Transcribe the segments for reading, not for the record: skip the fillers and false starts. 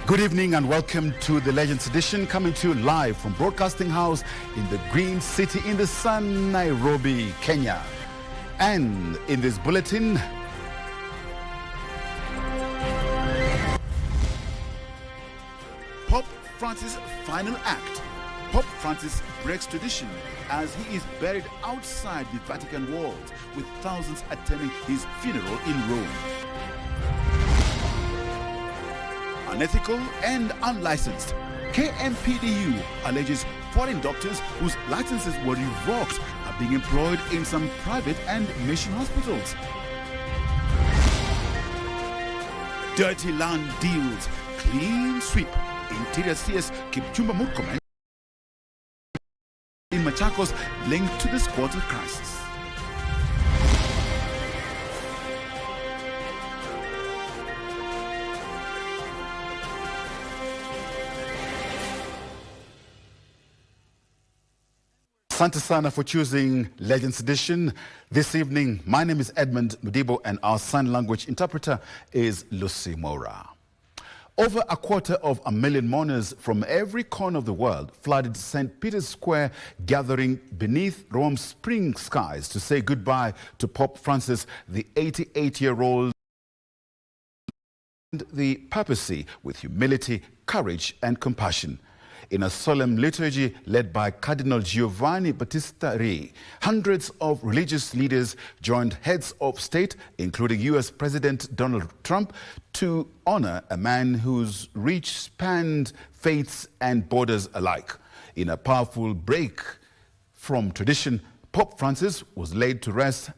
Good evening and welcome to the Legends Edition, coming to you live from Broadcasting House in the Green City in the sun, Nairobi, Kenya. And in this bulletin, Pope Francis' final act. Pope Francis breaks tradition as he is buried outside the Vatican walls, with thousands attending his funeral in Rome. Unethical and unlicensed. KMPDU alleges foreign doctors whose licenses were revoked are being employed in some private and mission hospitals. Dirty land deals. Clean sweep. Interior CS Kipchumba Murkomen in Machakos linked to the squatter crisis. Asante sana for choosing Legends Edition this evening. My name is Edmund, Mudibo, and our sign language interpreter is Lucy Mora. Over 250,000 mourners from every corner of the world flooded St. Peter's Square, gathering beneath Rome's spring skies to say goodbye to Pope Francis, the 88-year-old, and the papacy with humility, courage, and compassion. In a solemn liturgy led by Cardinal Giovanni Battista Re, hundreds of religious leaders joined heads of state, including US President Donald Trump, to honor a man whose reach spanned faiths and borders alike. In a powerful break from tradition, Pope Francis was laid to rest,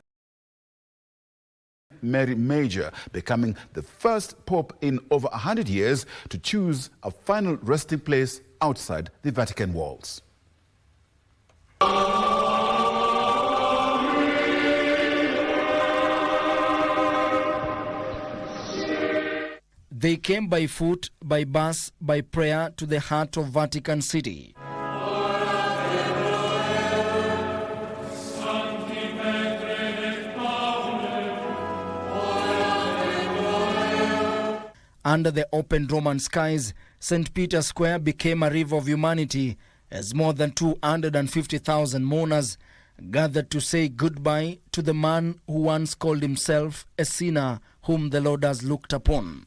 Mary Major, becoming the first pope in over 100 years to choose a final resting place outside the Vatican walls. They came by foot, by bus, by prayer to the heart of Vatican City. Under the open Roman skies, St. Peter's Square became a river of humanity as more than 250,000 mourners gathered to say goodbye to the man who once called himself a sinner whom the Lord has looked upon.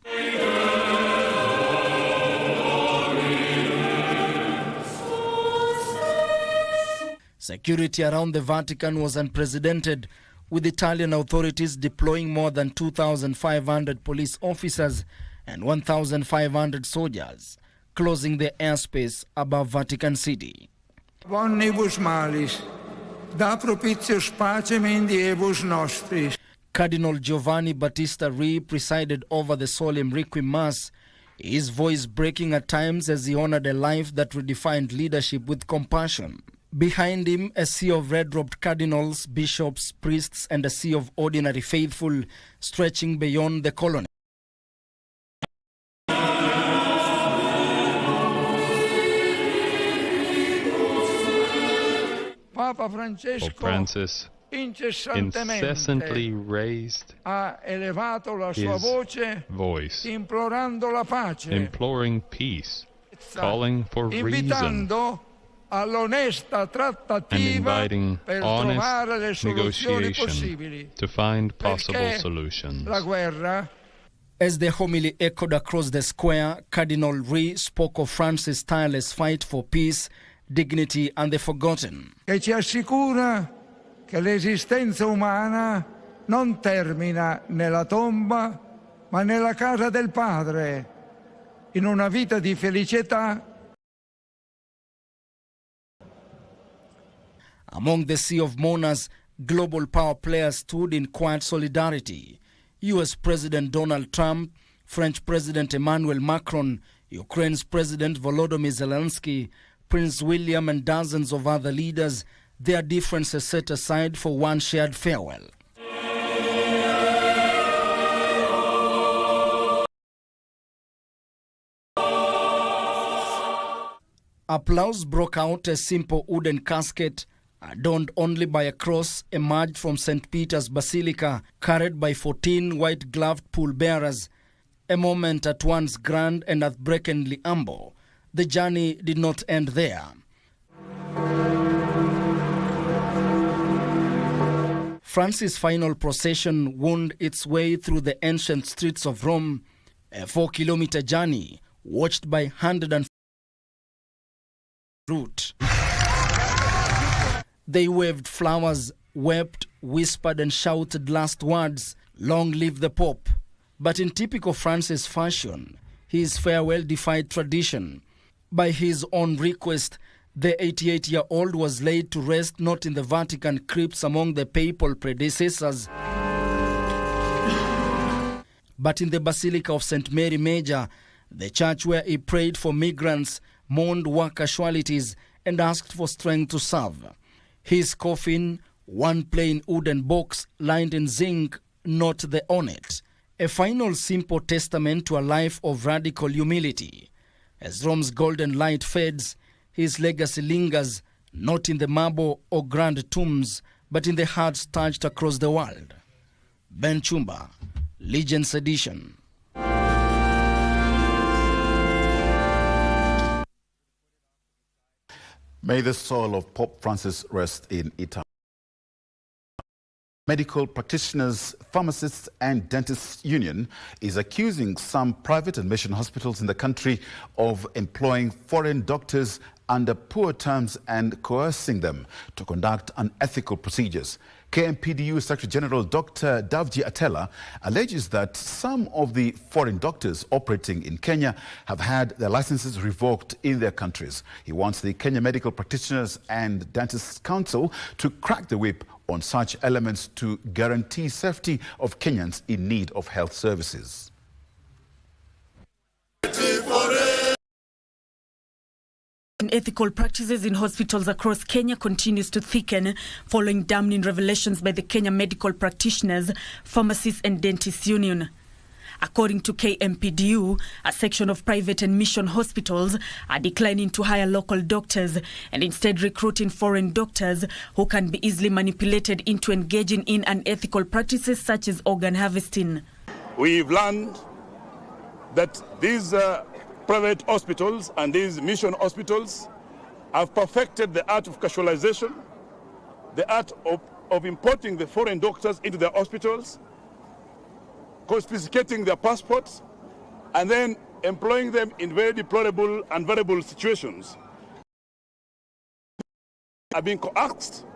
Security around the Vatican was unprecedented, with Italian authorities deploying more than 2,500 police officers and 1,500 soldiers, closing the airspace above Vatican City. Omnibus malis, da propitius pacem in diebus nostris. Cardinal Giovanni Battista Re presided over the solemn Requiem Mass, his voice breaking at times as he honored a life that redefined leadership with compassion. Behind him, a sea of red-robed cardinals, bishops, priests, and a sea of ordinary faithful stretching beyond the colonnade. Pope Francis incessantly raised his voice, imploring peace, calling for reason, and inviting honest negotiation to find possible solutions. As the homily echoed across the square, Cardinal Re spoke of Francis' tireless fight for peace, dignity, and the forgotten. Che ci assicura che l'esistenza umana non termina nella tomba, ma nella casa del Padre, in una vita di felicità. Among the sea of mourners, global power players stood in quiet solidarity. US President Donald Trump, French President Emmanuel Macron, Ukraine's President Volodymyr Zelensky, Prince William, and dozens of other leaders, their differences set aside for one shared farewell. Applause broke out as simple wooden casket, adorned only by a cross, emerged from St. Peter's Basilica, carried by 14 white-gloved pallbearers. A moment at once grand and heartbreakingly humble, the journey did not end there. Francis' final procession wound its way through the ancient streets of Rome, a 4-kilometer journey watched by 150 route. They waved flowers, wept, whispered and shouted last words, "Long live the Pope." But in typical Francis fashion, his farewell defied tradition. By his own request, the 88-year-old was laid to rest not in the Vatican crypts among the papal predecessors, but in the Basilica of St. Mary Major, the church where he prayed for migrants, mourned war casualties, and asked for strength to serve. His coffin, one plain wooden box lined in zinc, not the ornate. A final simple testament to a life of radical humility. As Rome's golden light fades, his legacy lingers, not in the marble or grand tombs, but in the hearts touched across the world. Ben Chumba, Legends Edition. May the soul of Pope Francis rest in eternity. Medical Practitioners, Pharmacists and Dentists Union is accusing some private and mission hospitals in the country of employing foreign doctors under poor terms and coercing them to conduct unethical procedures. KMPDU Secretary General Dr. Davji Atela alleges that some of the foreign doctors operating in Kenya have had their licenses revoked in their countries. He wants the Kenya Medical Practitioners and Dentists Council to crack the whip on such elements to guarantee safety of Kenyans in need of health services. Unethical practices in hospitals across Kenya continues to thicken following damning revelations by the Kenya Medical Practitioners, Pharmacists and Dentists Union. According to KMPDU, a section of private and mission hospitals are declining to hire local doctors and instead recruiting foreign doctors who can be easily manipulated into engaging in unethical practices such as organ harvesting. We've learned that these private hospitals and these mission hospitals have perfected the art of casualization, the art of importing the foreign doctors into their hospitals, confiscating their passports, and then employing them in very deplorable and variable situations. Are being coaxed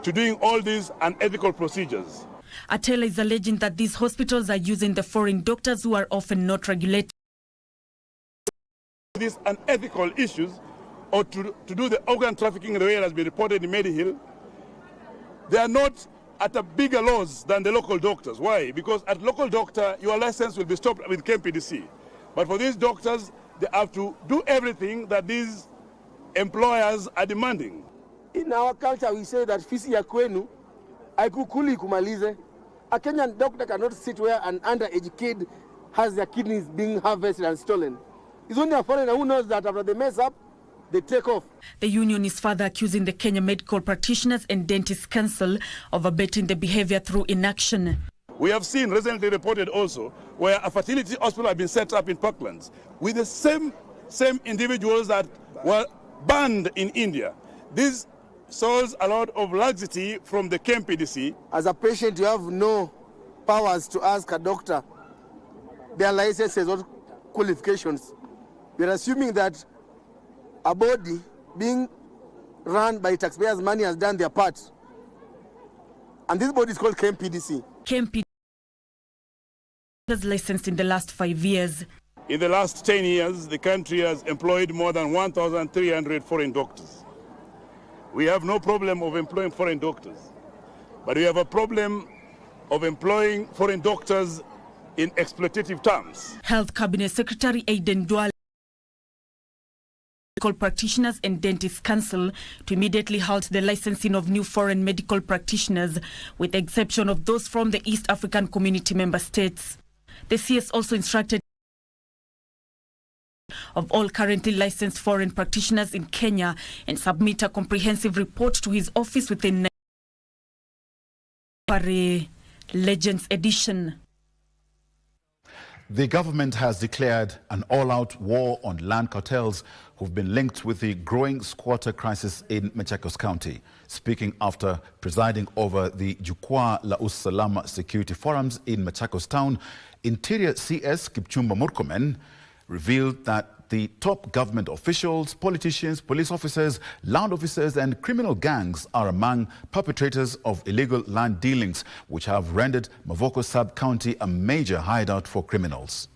to doing all these unethical procedures. Atela is alleging that these hospitals are using the foreign doctors who are often not regulated. These unethical issues, or to do the organ trafficking the way it has been reported in Medihill, they are not at a bigger loss than the local doctors. Why? Because at local doctor, your license will be stopped with KMPDC. But for these doctors, they have to do everything that these employers are demanding. In our culture, we say that fisi ya kwenu haikukuli kumalize. A Kenyan doctor cannot sit where an underage kid has their kidneys being harvested and stolen. It's only a foreigner who knows that after they mess up, they take off. The union is further accusing the Kenya Medical Practitioners and Dentists Council of abetting the behavior through inaction. We have seen recently reported also where a fertility hospital has been set up in Parklands with the same individuals that were banned in India. This shows a lot of laxity from the KMPDC. As a patient, you have no powers to ask a doctor their licenses or qualifications. We are assuming that a body being run by taxpayers' money has done their part. And this body is called KMPDC. KMPDC was licensed in the last 5 years. In the last 10 years, the country has employed more than 1,300 foreign doctors. We have no problem of employing foreign doctors, but we have a problem of employing foreign doctors in exploitative terms. Health Cabinet Secretary Edmund Medical Practitioners and Dentists Council to immediately halt the licensing of new foreign medical practitioners, with the exception of those from the East African Community member states. The CS also instructed of all currently licensed foreign practitioners in Kenya and submit a comprehensive report to his office within Legends Edition. The government has declared an all-out war on land cartels who've been linked with the growing squatter crisis in Machakos County. Speaking after presiding over the Jukwaa la Usalama Security Forums in Machakos Town, Interior CS Kipchumba Murkomen revealed that the top government officials, politicians, police officers, land officers and criminal gangs are among perpetrators of illegal land dealings, which have rendered Mavoko Sub-County a major hideout for criminals.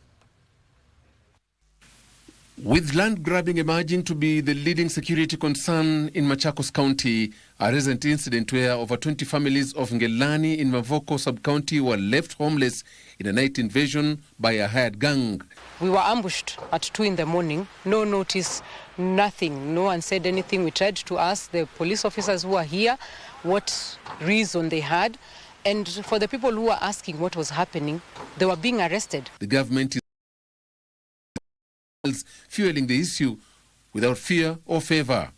With land grabbing emerging to be the leading security concern in Machakos County, a recent incident where over 20 families of Ngelani in Mavoko Sub-County were left homeless in a night invasion by a hired gang. We were ambushed at 2 in the morning, no notice, nothing. No one said anything. We tried to ask the police officers who were here what reason they had. And for the people who were asking what was happening, they were being arrested. The government is fueling the issue without fear or favor.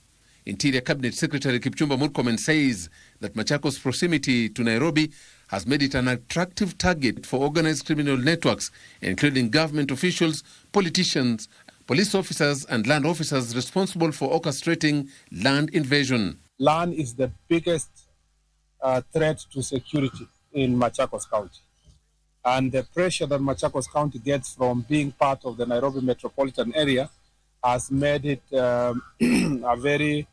Interior Cabinet Secretary Kipchumba Murkomen says that Machakos' proximity to Nairobi has made it an attractive target for organized criminal networks, including government officials, politicians, police officers and land officers responsible for orchestrating land invasion. Land is the biggest threat to security in Machakos County. And the pressure that Machakos County gets from being part of the Nairobi metropolitan area has made it a very,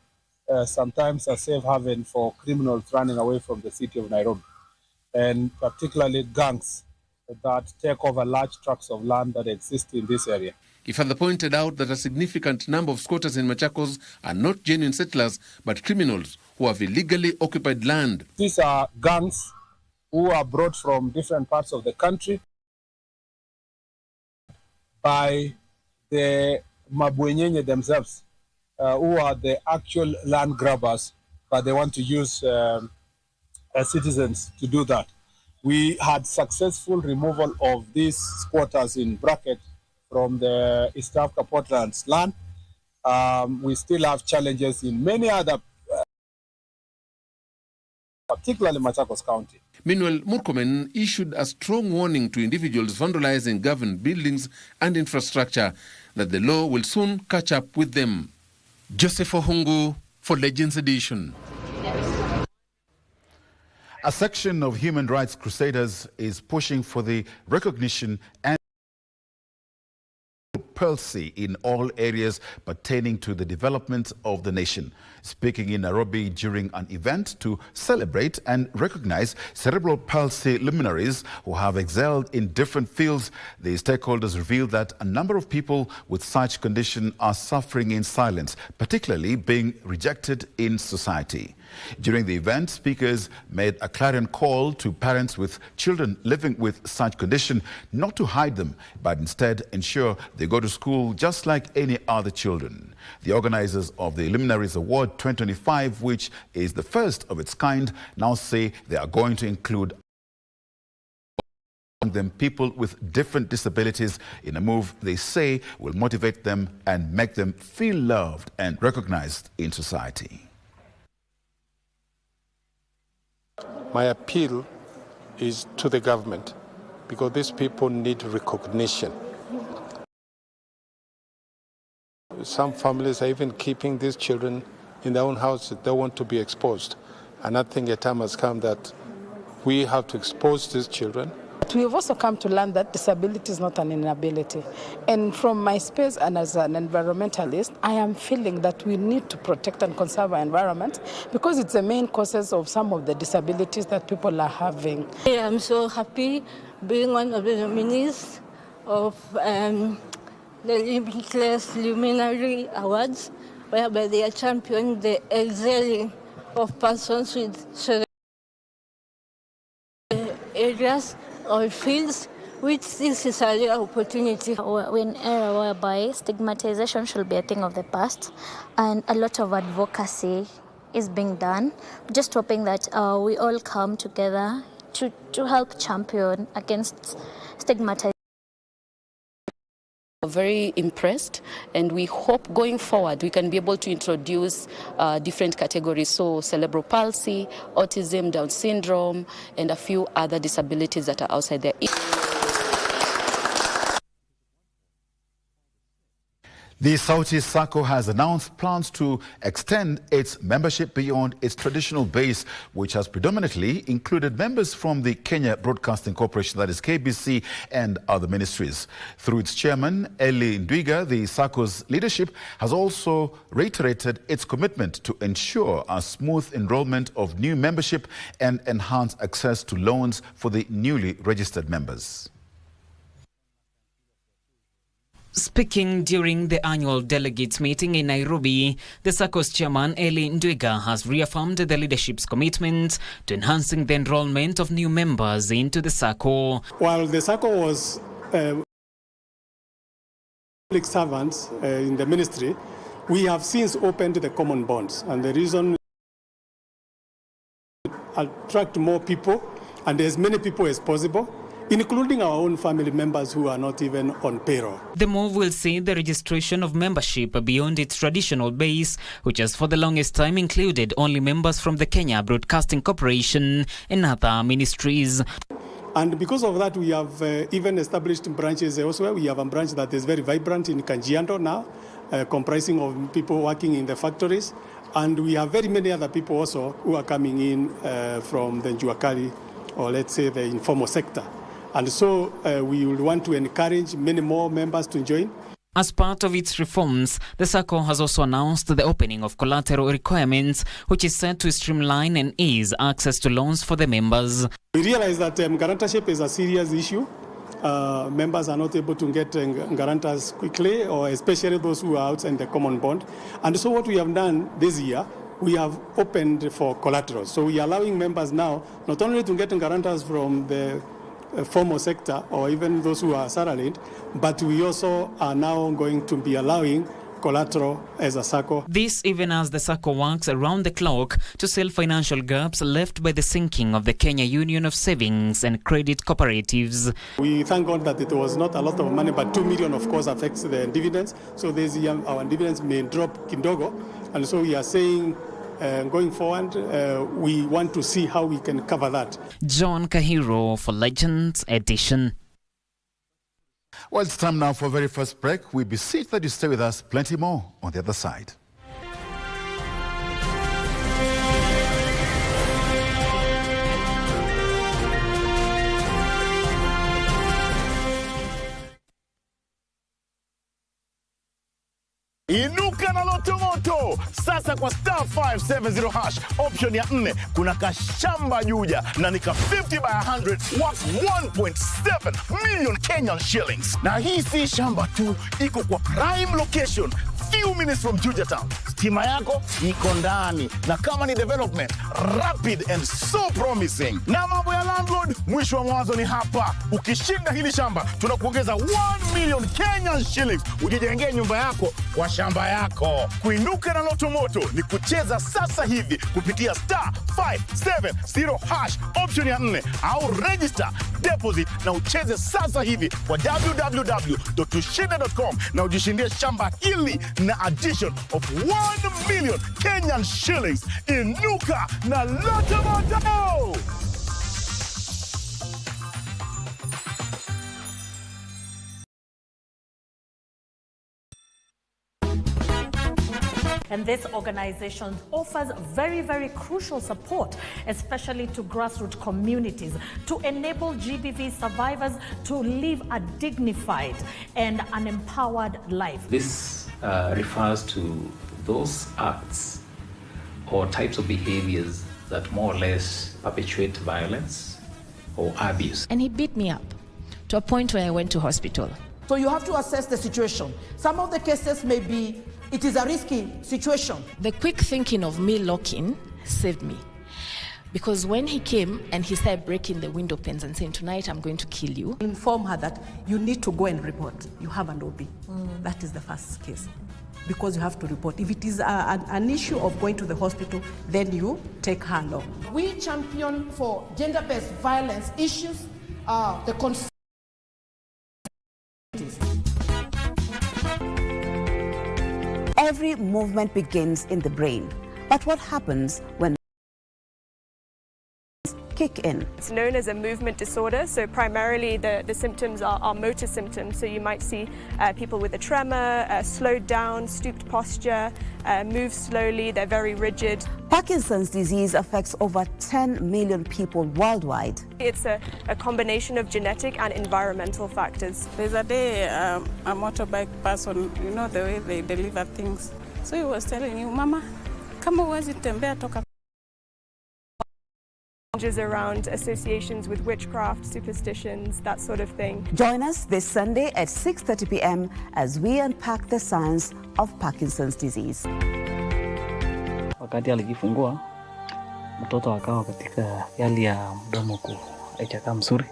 sometimes a safe haven for criminals running away from the city of Nairobi, and particularly gangs that take over large tracts of land that exist in this area. He further pointed out that a significant number of squatters in Machakos are not genuine settlers, but criminals who have illegally occupied land. These are gangs who are brought from different parts of the country by the Mabwenyenye themselves, who are the actual land grabbers, but they want to use citizens to do that. We had successful removal of these squatters in bracket from the East Africa Portland's land. We still have challenges in many other, particularly Machakos County. Meanwhile, Murkomen issued a strong warning to individuals vandalizing government buildings and infrastructure that the law will soon catch up with them. Joseph Ohungu for Legends Edition. A section of human rights crusaders is pushing for the recognition and policy in all areas pertaining to the development of the nation. Speaking in Nairobi during an event to celebrate and recognize cerebral palsy luminaries who have excelled in different fields, the stakeholders revealed that a number of people with such condition are suffering in silence, particularly being rejected in society. During the event, speakers made a clarion call to parents with children living with such condition not to hide them, but instead ensure they go to school just like any other children. The organizers of the Luminaries Award 2025, which is the first of its kind, now say they are going to include among them people with different disabilities in a move they say will motivate them and make them feel loved and recognized in society. My appeal is to the government, because these people need recognition. Some families are even keeping these children in their own house. They want to be exposed. And I think a time has come that we have to expose these children. We have also come to learn that disability is not an inability. And from my space and as an environmentalist, I am feeling that we need to protect and conserve our environment because it's the main causes of some of the disabilities that people are having. I'm so happy being one of the nominees of the Limitless Luminary Awards, whereby they are championing the excelling of persons with cerebral areas or fields, which this is a real opportunity. We're in an era whereby stigmatization should be a thing of the past, and a lot of advocacy is being done. Just hoping that we all come together to help champion against stigmatization. Very impressed, and we hope going forward we can be able to introduce different categories, so cerebral palsy, autism, Down syndrome, and a few other disabilities that are outside there. The Sauti Sacco has announced plans to extend its membership beyond its traditional base, which has predominantly included members from the Kenya Broadcasting Corporation, that is KBC, and other ministries. Through its chairman, Edmund, the Sacco's leadership has also reiterated its commitment to ensure a smooth enrollment of new membership and enhance access to loans for the newly registered members. Speaking during the annual delegates meeting in Nairobi, the Sacco's chairman, Edmund, has reaffirmed the leadership's commitment to enhancing the enrollment of new members into the Sacco. While the Sacco was public servants in the ministry, we have since opened the common bonds, and the reason attract more people and as many people as possible, including our own family members who are not even on payroll. The move will see the registration of membership beyond its traditional base, which has for the longest time included only members from the Kenya Broadcasting Corporation and other ministries. And because of that, we have even established branches elsewhere. We have a branch that is very vibrant in Kajiado now, comprising of people working in the factories. And we have very many other people also who are coming in from the Njuakali, or let's say the informal sector. And so we will want to encourage many more members to join. As part of its reforms, the Sacco has also announced the opening of collateral requirements, which is set to streamline and ease access to loans for the members. We realize that guarantorship is a serious issue. Members are not able to get guarantors quickly, or especially those who are outside the common bond. And so what we have done this year, we have opened for collateral. So we are allowing members now not only to get guarantors from the formal sector or even those who are salaried, but we also are now going to be allowing collateral as a Sacco. This even as the Sacco works around the clock to fill financial gaps left by the sinking of the Kenya Union of Savings and Credit Cooperatives. We thank God that it was not a lot of money, but 2 million of course affects the dividends. So this year our dividends may drop kidogo, and so we are saying going forward, we want to see how we can cover that. John Kahiro for Legends Edition. Well, it's time now for our very first break. We beseech that you stay with us. Plenty more on the other side. Inuka na loto moto sasa kwa star 570 hash option ya 4 kuna kashamba juja na nika 50 by 100 worth 1.7 million Kenyan shillings. Na hii si shamba tu, iko kwa prime location, few minutes from Juja town. Stima yako iko ndani, na kama ni development rapid and so promising. Na mambo ya landlord, mwisho wa mwanzo ni hapa. Ukishinda hili shamba tunakuongeza 1 million Kenyan shillings ujijengee nyumba yako kwa shamba yako. Kuinuka na loto moto ni kucheza sasa hivi kupitia star 570 hash option ya 4 au register deposit na ucheze sasa hivi kwa www.tushinde.com na ujishindie shamba hili na addition of 1 million Kenyan shillings. Inuka na loto moto! And this organization offers very, very crucial support, especially to grassroots communities, to enable GBV survivors to live a dignified and an empowered life. This refers to those acts or types of behaviors that more or less perpetuate violence or abuse. And he beat me up to a point where I went to hospital. So you have to assess the situation. Some of the cases may be, it is a risky situation. The quick thinking of me locking saved me. Because when he came and he started breaking the window panes and saying, tonight I'm going to kill you. Inform her that you need to go and report. You have an OB. That is the first case. Because you have to report. If it is an issue of going to the hospital, then you take her along. We champion for gender-based violence issues, the concern. Every movement begins in the brain. But what happens when kick in. It's known as a movement disorder, so primarily the symptoms are motor symptoms. So you might see people with a tremor, slowed down, stooped posture, move slowly, they're very rigid. Parkinson's disease affects over 10 million people worldwide. It's a combination of genetic and environmental factors. There's a day a motorbike person, you know the way they deliver things. So he was telling you, Mama, kama huwezi tembea toka. Around associations with witchcraft, superstitions, that sort of thing. Join us this Sunday at 6:30 p.m. as we unpack the science of Parkinson's disease. Wakati alijifungua mtoto akawa katika hali ya mdomo haijakaa mzuri.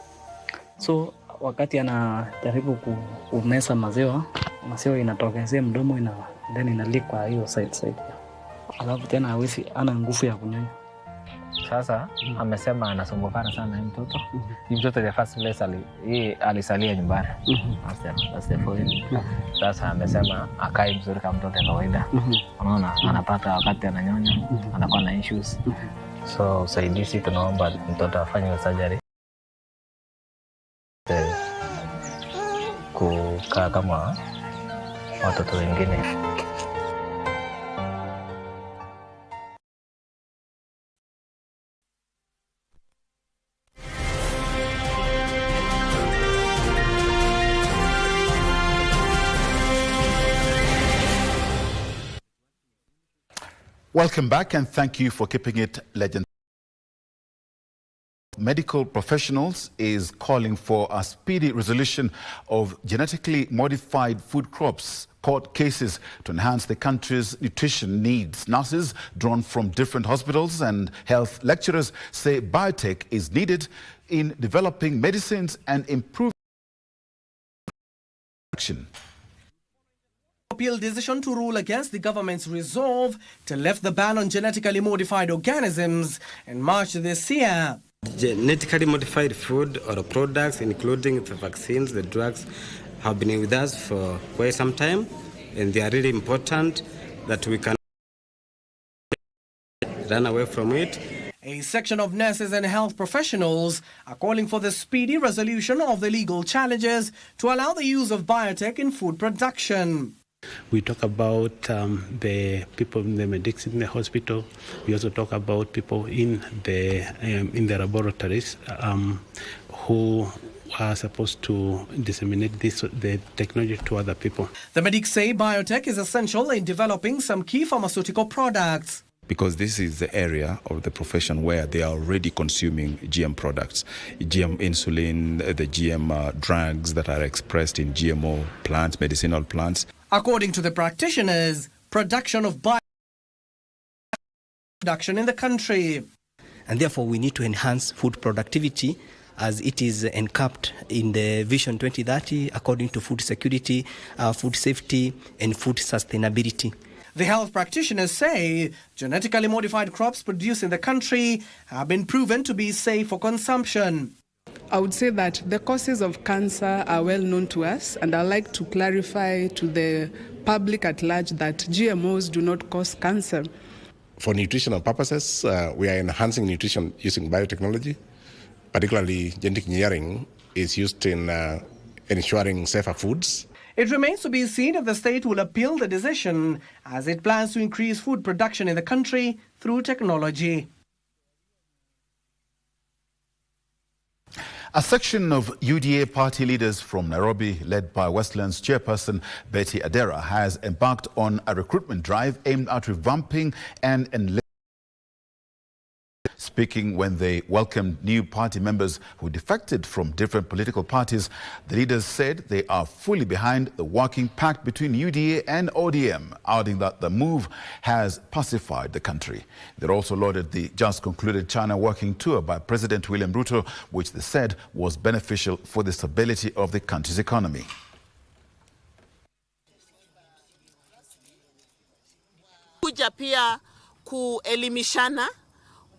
So wakati anajaribu kumeza maziwa inatokezea mdomo then inaleak kwa hiyo side. Alafu tena hawezi ana nguvu ya kunyonya. Sasa amesema anasumbukana sana mtoto. Mtoto the first place alisalia nyumbani. That's the point. Sasa amesema akae mzuri kama mtoto kawaida. Unaona anapata wakati ananyonya, anakuwa na issues. So usaidizi tunaomba mtoto afanye surgery. Kukaa kama watoto wengine. Welcome back and thank you for keeping it legendary. Medical professionals is calling for a speedy resolution of genetically modified food crops court cases to enhance the country's nutrition needs. Nurses drawn from different hospitals and health lecturers say biotech is needed in developing medicines and improving action. Appeal decision to rule against the government's resolve to lift the ban on genetically modified organisms in March this year. Genetically modified food or products, including the vaccines, the drugs, have been with us for quite some time, and they are really important that we can run away from it. A section of nurses and health professionals are calling for the speedy resolution of the legal challenges to allow the use of biotech in food production. We talk about the people in the medics in the hospital. We also talk about people in the laboratories who are supposed to disseminate the technology to other people. The medics say biotech is essential in developing some key pharmaceutical products. Because this is the area of the profession where they are already consuming GM products, GM insulin, the GM drugs that are expressed in GMO plants, medicinal plants. According to the practitioners, production of biotech production in the country. And therefore we need to enhance food productivity as it is encapped in the Vision 2030 according to food security, food safety and food sustainability. The health practitioners say genetically modified crops produced in the country have been proven to be safe for consumption. I would say that the causes of cancer are well known to us, and I'd like to clarify to the public at large that GMOs do not cause cancer. For nutritional purposes, we are enhancing nutrition using biotechnology, particularly genetic engineering is used in ensuring safer foods. It remains to be seen if the state will appeal the decision as it plans to increase food production in the country through technology. A section of UDA party leaders from Nairobi, led by Westlands chairperson Betty Adera, has embarked on a recruitment drive aimed at revamping and enlisting. Speaking when they welcomed new party members who defected from different political parties, the leaders said they are fully behind the working pact between UDA and ODM, adding that the move has pacified the country. They also lauded the just concluded China working tour by President William Ruto, which they said was beneficial for the stability of the country's economy. Kuja pia kuelimishana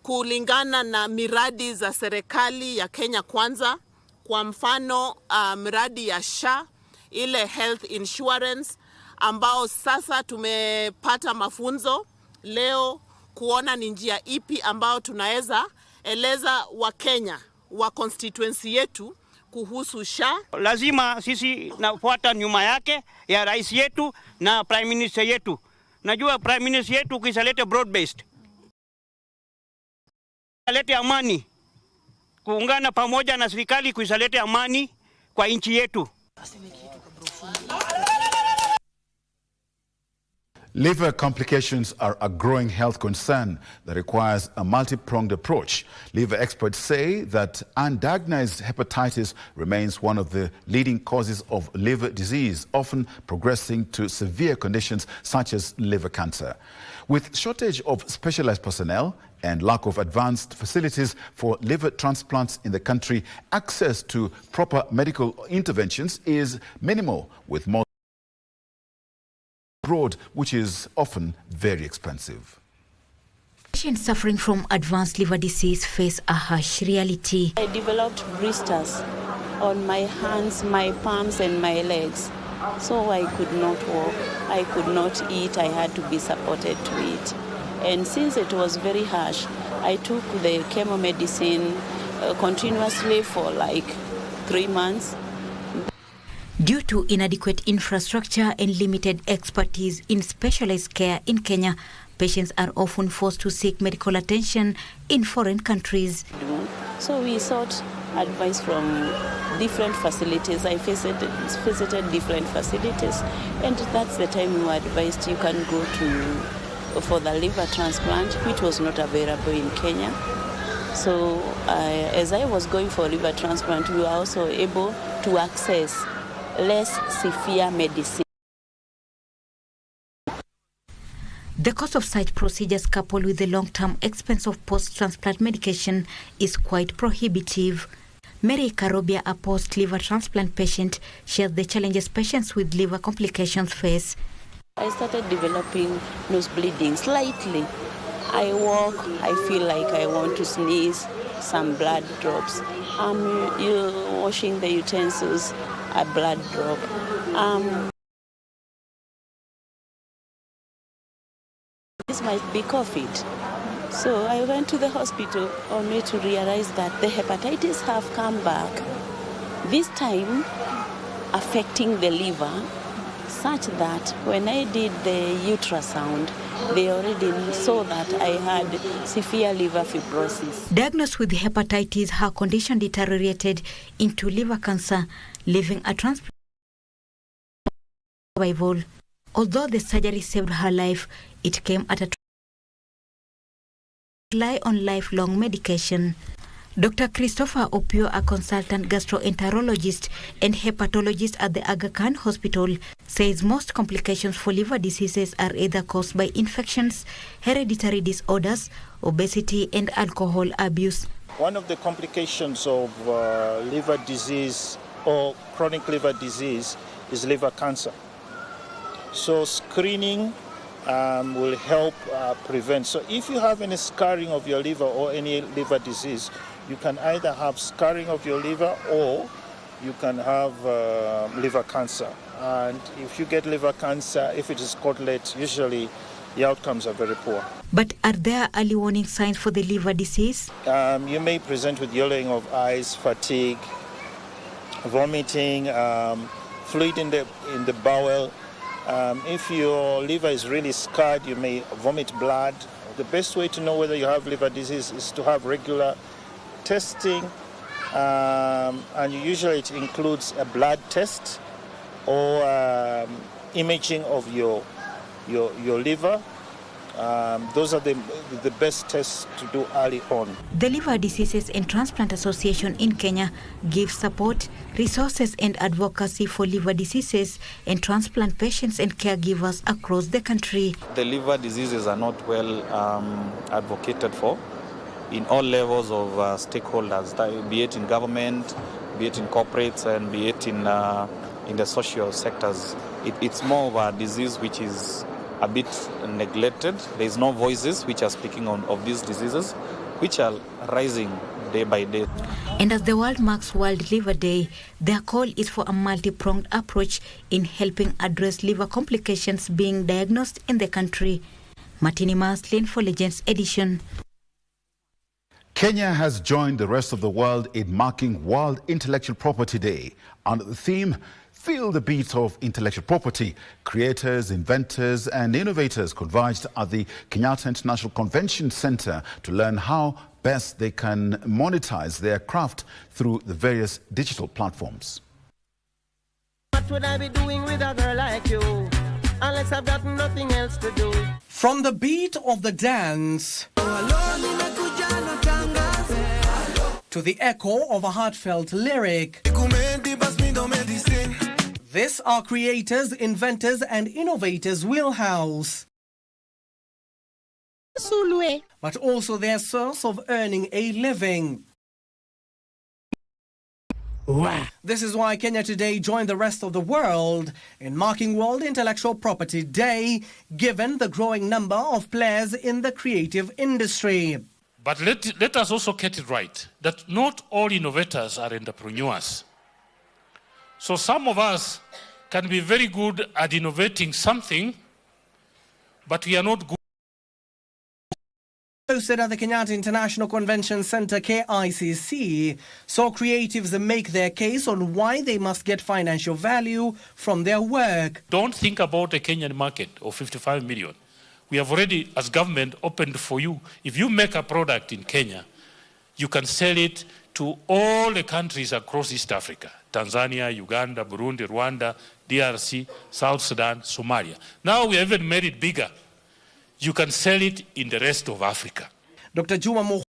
kulingana na miradi za serikali ya Kenya Kwanza, kwa mfano miradi ya SHA, ile health insurance, ambao sasa tumepata mafunzo leo kuona ni njia ipi ambao tunaweza eleza Wakenya wa constituency yetu kuhusu SHA. Lazima sisi nafuata nyuma yake ya rais yetu na prime minister yetu. Najua prime minister yetu kisalete broad based. Alete amani. Kuungana pamoja na serikali kuisalete amani kwa nchi yetu. Liver complications are a growing health concern that requires a multi-pronged approach. Liver experts say that undiagnosed hepatitis remains one of the leading causes of liver disease, often progressing to severe conditions such as liver cancer. With shortage of specialized personnel and lack of advanced facilities for liver transplants in the country, access to proper medical interventions is minimal, with more abroad, which is often very expensive. Patients suffering from advanced liver disease face a harsh reality. I developed blisters on my hands, my palms and my legs. So I could not walk, I could not eat, I had to be supported to eat. And since it was very harsh, I took the chemo medicine continuously for like 3 months. Due to inadequate infrastructure and limited expertise in specialized care in Kenya, patients are often forced to seek medical attention in foreign countries. So we sought advice from different facilities. I visited different facilities, and that's the time we were advised you can go for the liver transplant, which was not available in Kenya. So as I was going for liver transplant, we were also able to access less severe medicine. The cost of such procedures, coupled with the long-term expense of post-transplant medication, is quite prohibitive. Mary Karobia, a post-liver transplant patient, shares the challenges patients with liver complications face. I started developing nose bleeding slightly. I walk, I feel like I want to sneeze, some blood drops. You're washing the utensils, a blood drop. This might be COVID. So I went to the hospital only to realize that the hepatitis have come back, this time affecting the liver, such that when I did the ultrasound, they already saw that I had severe liver fibrosis. Diagnosed with hepatitis, her condition deteriorated into liver cancer, leaving a transplant survival. Although the surgery saved her life, it came at a rely on lifelong medication. Dr. Christopher Opio, a consultant gastroenterologist and hepatologist at the Aga Khan Hospital, says most complications for liver diseases are either caused by infections, hereditary disorders, obesity, and alcohol abuse. One of the complications of liver disease or chronic liver disease is liver cancer. So screening will help prevent. So if you have any scarring of your liver or any liver disease, you can either have scarring of your liver or you can have liver cancer. And if you get liver cancer, if it is caught late, usually the outcomes are very poor. But are there early warning signs for the liver disease? You may present with yellowing of eyes, fatigue, vomiting, fluid in the bowel. If your liver is really scarred, you may vomit blood. The best way to know whether you have liver disease is to have regular testing, and usually it includes a blood test or imaging of your liver. Those are the best tests to do early on. The Liver Diseases and Transplant Association in Kenya gives support, resources and advocacy for liver diseases and transplant patients and caregivers across the country. The liver diseases are not well advocated for in all levels of stakeholders, be it in government, be it in corporates, and be it in the social sectors. It's more of a disease which is a bit neglected. There is no voices which are speaking of these diseases, which are rising day by day. And as the world marks World Liver Day, their call is for a multi-pronged approach in helping address liver complications being diagnosed in the country. Martini Maslin for Legends Edition. Kenya has joined the rest of the world in marking World Intellectual Property Day. Under the theme, Feel the Beat of Intellectual Property, creators, inventors and innovators converged at the Kenyatta International Convention Center to learn how best they can monetize their craft through the various digital platforms. What would I be doing with a girl like you, unless I've got nothing else to do? From the beat of the dance to the echo of a heartfelt lyric, this are creators, inventors and innovators' wheelhouse, but also their source of earning a living. This is why Kenya today joined the rest of the world in marking World Intellectual Property Day, given the growing number of players in the creative industry. But let us also get it right, that not all innovators are entrepreneurs. So some of us can be very good at innovating something, but we are not good. Hosted at the Kenyatta International Convention Center, KICC, saw creatives make their case on why they must get financial value from their work. Don't think about a Kenyan market of 55 million. We have already, as government, opened for you. If you make a product in Kenya, you can sell it to all the countries across East Africa: Tanzania, Uganda, Burundi, Rwanda, DRC, South Sudan, Somalia. Now we have even made it bigger. You can sell it in the rest of Africa. Dr. Juma Moh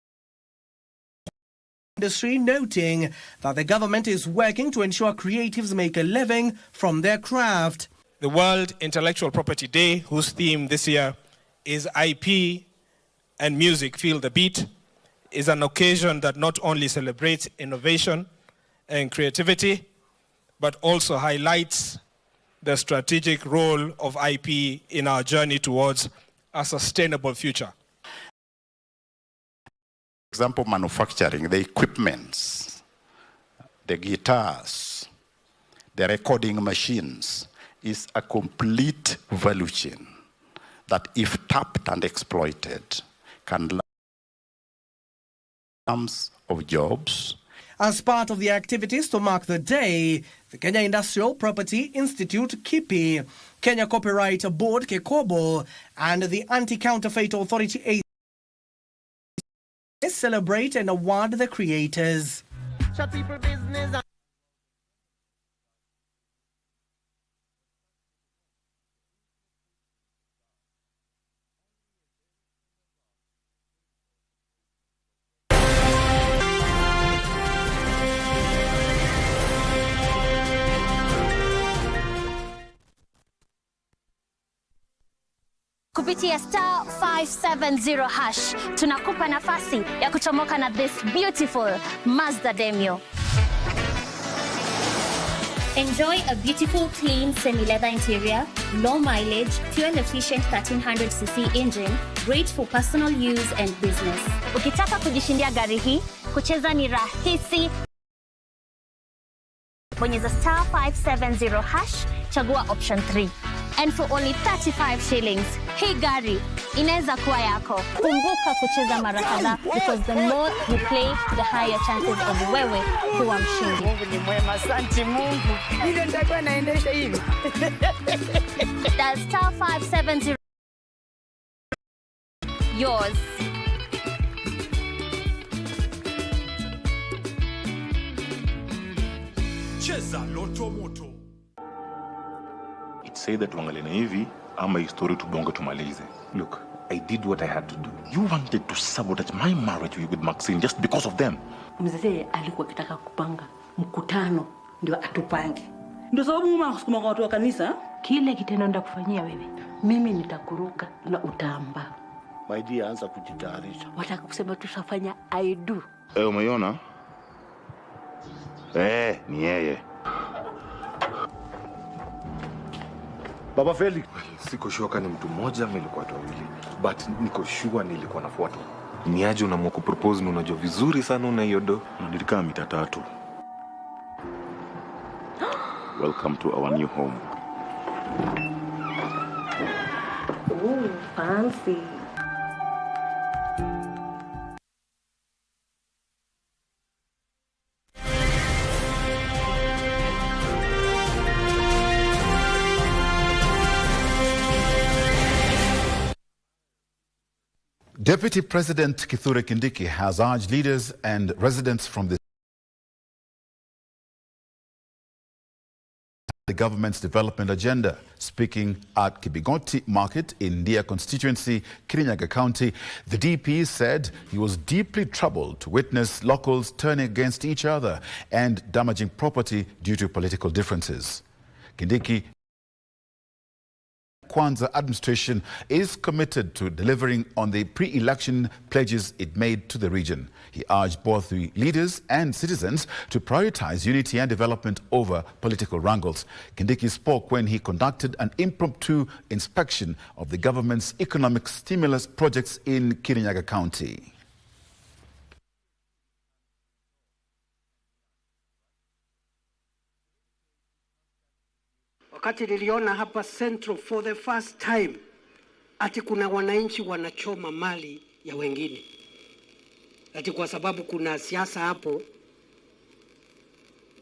industry noting that the government is working to ensure creatives make a living from their craft. The World Intellectual Property Day, whose theme this year is IP and Music Feel the Beat, is an occasion that not only celebrates innovation and creativity, but also highlights the strategic role of IP in our journey towards a sustainable future. Example, manufacturing, the equipments, the guitars, the recording machines is a complete value chain that, if tapped and exploited, can terms of jobs. As part of the activities to mark the day, the Kenya Industrial Property Institute, KIPI, Kenya Copyright Board, KECOBO, and the Anti-Counterfeit Authority celebrate and award the creators. Shut people business. Kupitia star 570 hash tunakupa nafasi ya kuchomoka na this beautiful Mazda Demio. Enjoy a beautiful clean semi-leather interior, low mileage, fuel efficient 1300cc engine, great for personal use and business. Ukitaka kujishindia gari hii, kucheza ni rahisi. Bonyeza star 570 hash, chagua option 3. And for only 35 shillings, hii gari inaweza kuwa yako. Kumbuka kucheza mara kadhaa, because the more you play, the higher chances of wewe kuwa mshindi. Mungu ni mwema, asante Mungu. Ile ndio naendesha hivi. That's star 570. Yours. Cheza Loto Moto. It's either tuangalie na hivi ama history tubonge tumalize. Look, I did what I had to do. You wanted to sabotage my marriage with Maxine just because of them. Mzee alikuwa akitaka kupanga mkutano ndio atupange. Ndio sababu mama akusukuma kwa watu wa kanisa, kile kitendo ndakufanyia wewe. Mimi nitakuruka na utamba. My dear, anza kujitayarisha. Wataka kusema tushafanya I do. Umeiona? Ni yeye. Baba Felix, siko sure kama ni mtu mmoja ama ilikuwa watu wawili, but niko sure nilikuwa nafuata. Ni aje unaamua kupropose na unajua vizuri sana una hiyo do? Nilikaa mita 3. Welcome to our new home. Ooh, fancy. Deputy President Kithure Kindiki has urged leaders and residents from the government's development agenda. Speaking at Kibigoti Market in Ndia constituency, Kirinyaga County, the DP said he was deeply troubled to witness locals turning against each other and damaging property due to political differences. Kindiki Kwanza administration is committed to delivering on the pre-election pledges it made to the region. He urged both the leaders and citizens to prioritize unity and development over political wrangles. Kindiki spoke when he conducted an impromptu inspection of the government's economic stimulus projects in Kirinyaga County. Wakati niliona hapa Central for the first time ati kuna wananchi wanachoma mali ya wengine, ati kwa sababu kuna siasa hapo,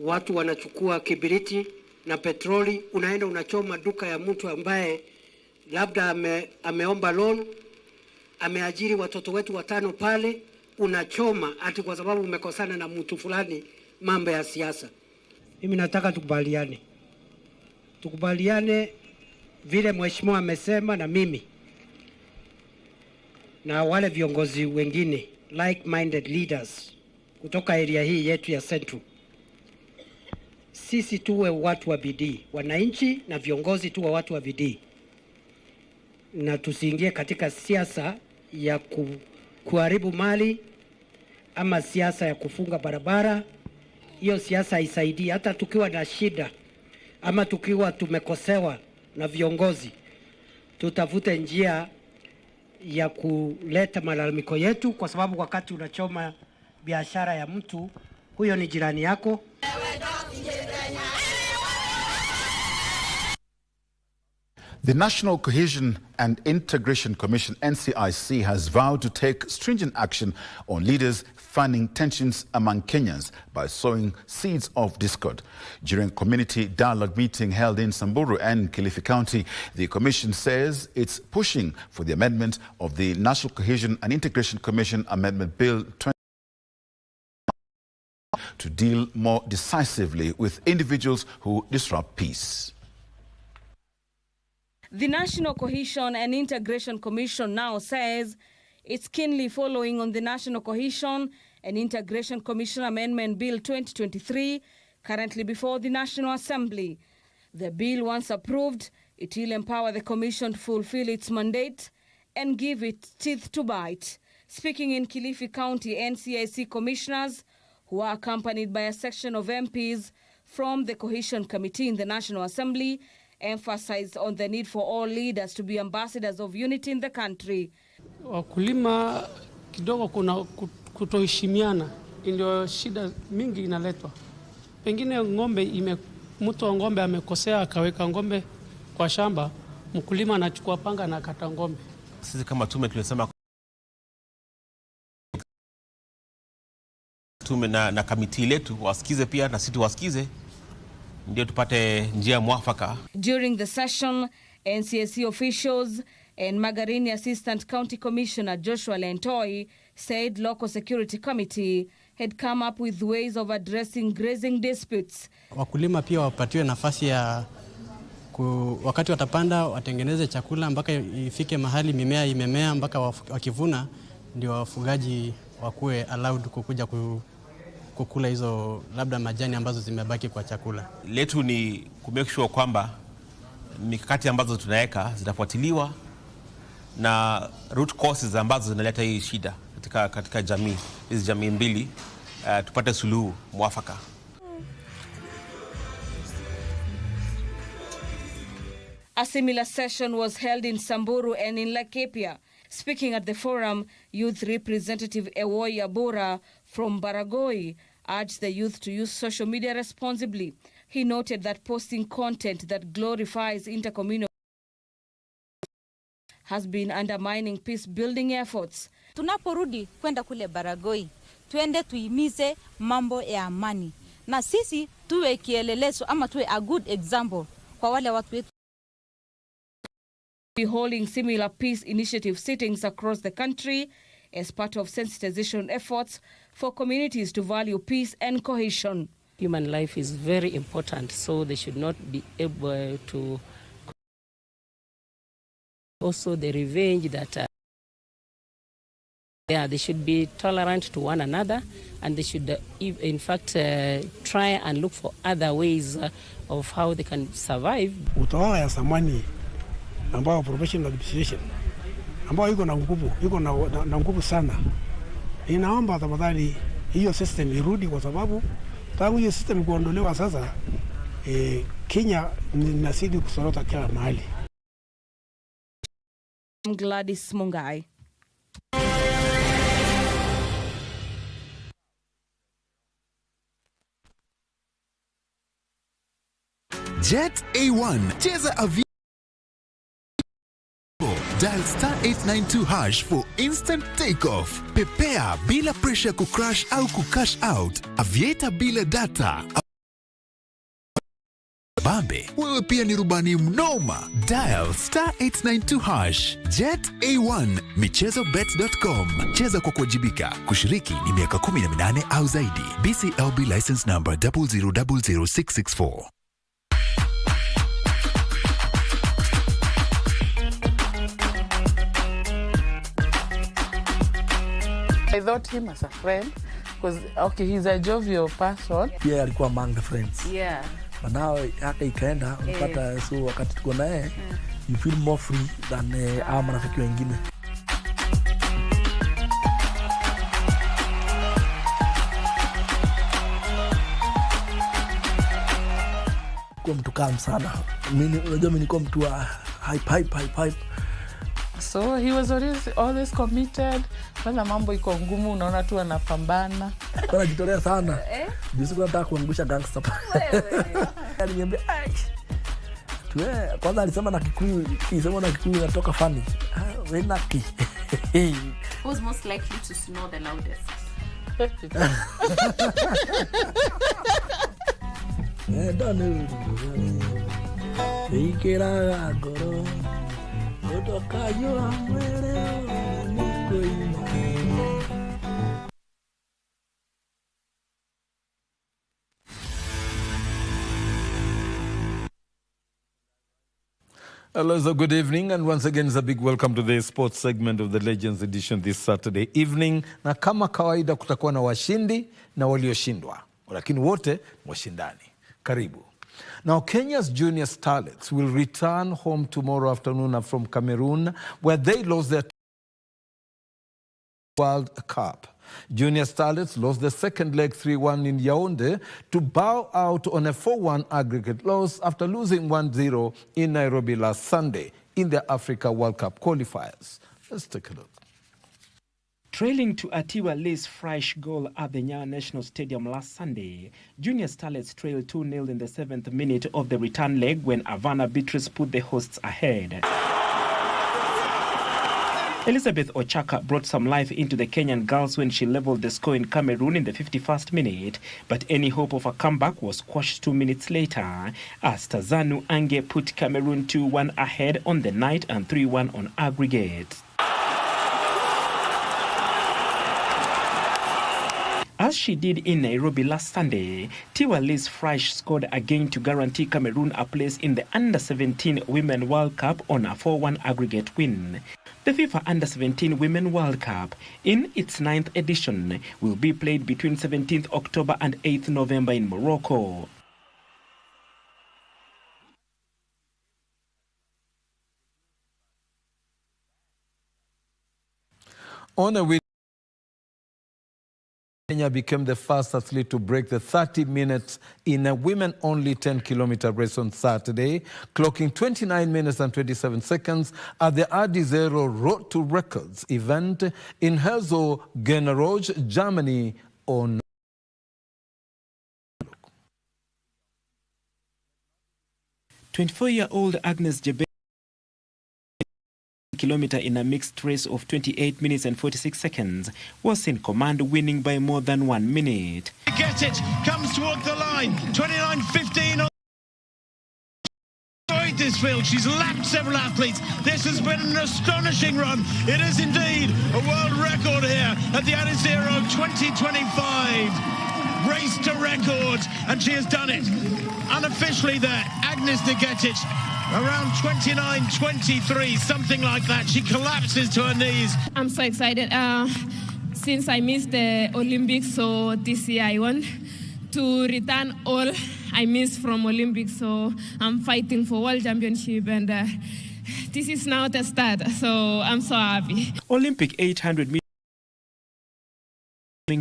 watu wanachukua kibiriti na petroli, unaenda unachoma duka ya mtu ambaye labda ameomba loan, ameajiri watoto wetu 5 pale, unachoma ati kwa sababu umekosana na mtu fulani, mambo ya siasa. Mimi nataka tukubaliane vile mheshimiwa amesema, na mimi na wale viongozi wengine like-minded leaders kutoka area hii yetu ya Central. Sisi tuwe watu wa bidii, wananchi na viongozi tuwe watu wa bidii, na tusiingie katika siasa ya kuharibu mali ama siasa ya kufunga barabara. Hiyo siasa haisaidii. Hata tukiwa na shida ama tukiwa tumekosewa na viongozi, tutafute njia ya kuleta malalamiko yetu, kwa sababu wakati unachoma biashara ya mtu, huyo ni jirani yako. The National Cohesion and Integration Commission, NCIC, has vowed to take stringent action on leaders fanning tensions among Kenyans by sowing seeds of discord. During a community dialogue meeting held in Samburu and Kilifi County, the Commission says it's pushing for the amendment of the National Cohesion and Integration Commission Amendment Bill 20 to deal more decisively with individuals who disrupt peace. The National Cohesion and Integration Commission now says it's keenly following on the National Cohesion and Integration Commission Amendment Bill 2023, currently before the National Assembly. The bill, once approved, it will empower the Commission to fulfill its mandate and give it teeth to bite. Speaking in Kilifi County, NCIC commissioners, who are accompanied by a section of MPs from the Cohesion Committee in the National Assembly, emphasized on the need for all leaders to be ambassadors of unity in the country. Wakulima kidogo kuna kutoheshimiana, ndio shida mingi inaletwa. Pengine mtu wa ngombe amekosea akaweka ngombe kwa shamba, mkulima anachukua panga na kata ngombe. Sisi kama tume tulisema tume na kamiti letu wasikize pia na sisi wasikize, ndio tupate njia mwafaka. During the session, NCSC officials and Magarini Assistant County Commissioner Joshua Lentoi said local security committee had come up with ways of addressing grazing disputes. Wakulima pia wapatiwe nafasi ya wakati watapanda watengeneze chakula mpaka ifike mahali mimea imemea mpaka wakivuna, ndio wafugaji wakuwe allowed kukuja kukula hizo labda majani ambazo zimebaki kwa chakula. Letu ni kumake sure kwamba mikakati ambazo tunaweka zitafuatiliwa na root causes ambazo zinaleta hii shida katika jamii, hizi jamii mbili, tupate suluhu mwafaka. A similar session was held in Samburu and in Laikipia. Speaking at the forum, Youth Representative Ewoy Abura from Baragoi urged the youth to use social media responsibly. He noted that posting content that glorifies intercommunal has been undermining peace-building efforts. Tunaporudi kwenda kule Baragoi, tuende tuimize mambo ya amani. Na sisi tuwe kielelezo ama tuwe a good example kwa wale watu wetu. Be holding similar peace initiative sittings across the country as part of sensitization efforts for communities to value peace and cohesion. Human life is very important, so they should not be able to also the revenge that they should be tolerant to one another, and they should in fact try and look for other ways of how they can survive. Utawala ya zamani ambao professional administration ambao iko na nguvu sana, inaomba tafadhali hiyo system irudi, kwa sababu tangu hiyo system kuondolewa sasa Kenya inazidi kusorota kila mahali. Gladys Mungai. Jet A1, cheza avion. Dial *892# for instant takeoff. Prepare bila pressure kucrash au kucash out. Aviator bila data. Bambe, wewe pia ni rubani mnoma. Dial *892#. Jet A1, michezobets.com. Cheza kwa kuwajibika. Kushiriki ni miaka 18 au zaidi. BCLB license number 0000664. I thought him as a friend because okay, he's a jovial person. Yeah, alikuwa among the friends. Yeah. But now hata ikaenda mpata so wakati tuko naye you feel more free than our marafiki wengine. Kwa mtu calm sana. Mimi unajua mimi niko mtu wa hype. So he was always committed. Kwanza mambo iko ngumu, unaona tu anapambana. Anajitolea sana. Jisi kwa nataka kuangusha gangster. Aliniambia kwanza alisema na Kikuyu, natoka funny. Very lucky. Who's most likely to snore the loudest? Hello, so good evening, and once again it's a big welcome to the sports segment of the Legends edition this Saturday evening. Na kama kawaida kutakuwa na washindi na walioshindwa, lakini wote washindani. Karibu. Now, Kenya's junior starlets will return home tomorrow afternoon from Cameroon, where they lost their World Cup. Junior starlets lost the second leg 3-1 in Yaoundé to bow out on a 4-1 aggregate loss after losing 1-0 in Nairobi last Sunday in the Africa World Cup qualifiers. Let's take a look. Trailing to a Tiwa-Lee's fresh goal at the Nyayo National Stadium last Sunday, Junior Starlets trailed 2-0 in the 7th minute of the return leg when Havana Beatrice put the hosts ahead. Elizabeth Ochaka brought some life into the Kenyan girls when she leveled the score in Cameroon in the 51st minute, but any hope of a comeback was quashed 2 minutes later as Tazanu Ange put Cameroon 2-1 ahead on the night and 3-1 on aggregate. As she did in Nairobi last Sunday, Tiwa-Lee's Fresh scored again to guarantee Cameroon a place in the Under-17 Women World Cup on a 4-1 aggregate win. The FIFA Under-17 Women World Cup, in its 9th edition, will be played between 17th October and 8th November in Morocco. On a week, Kenya became the first athlete to break the 30 minutes in a women-only 10-kilometer race on Saturday, clocking 29 minutes and 27 seconds at the Adizero Road to Records event in Herzogenaurach, Germany on 24-year-old Agnes Jebe kilometer in a mixed race of 28 minutes and 46 seconds was in command, winning by more than 1 minute. Get it, comes towards the line, 29.15 on dominated this field. She's lapped several athletes. This has been an astonishing run. It is indeed a world record here at the Adizero 2025. Race to records, and she has done it. Unofficially there, Agnes Nigetic, around 29-23, something like that. She collapses to her knees. I'm so excited. Since I missed the Olympics, so this year I want to return all I missed from Olympics. So I'm fighting for World Championship, and this is now the start. So I'm so happy. Olympic 800 meter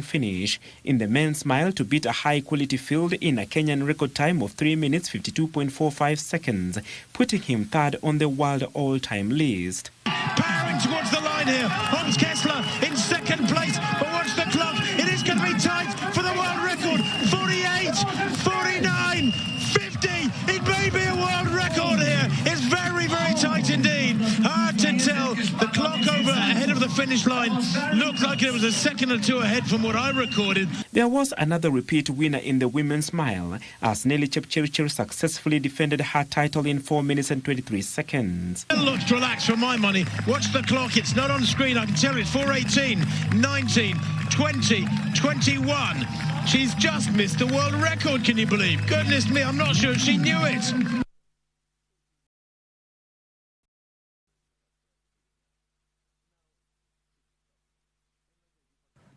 finish in the men's mile to beat a high-quality field in a Kenyan record time of 3 minutes 52.45 seconds, putting him third on the world all-time list. Powering towards the line here, Hans Kessler in second place, but watch the clock, it is going to be tight for the world record, 48, 49, 50, it may be a world record here, it's very, very tight indeed, hard to tell, the clock over ahead of the finish line looked like it was a second or two ahead from what I recorded. There was another repeat winner in the women's mile as Nelly Chepchirchir successfully defended her title in 4 minutes and 23 seconds. It looks relaxed for my money. Watch the clock, it's not on screen, I can tell you it's 4:18, 19, 20, 21. She's just missed the world record, can you believe? Goodness me, I'm not sure she knew it.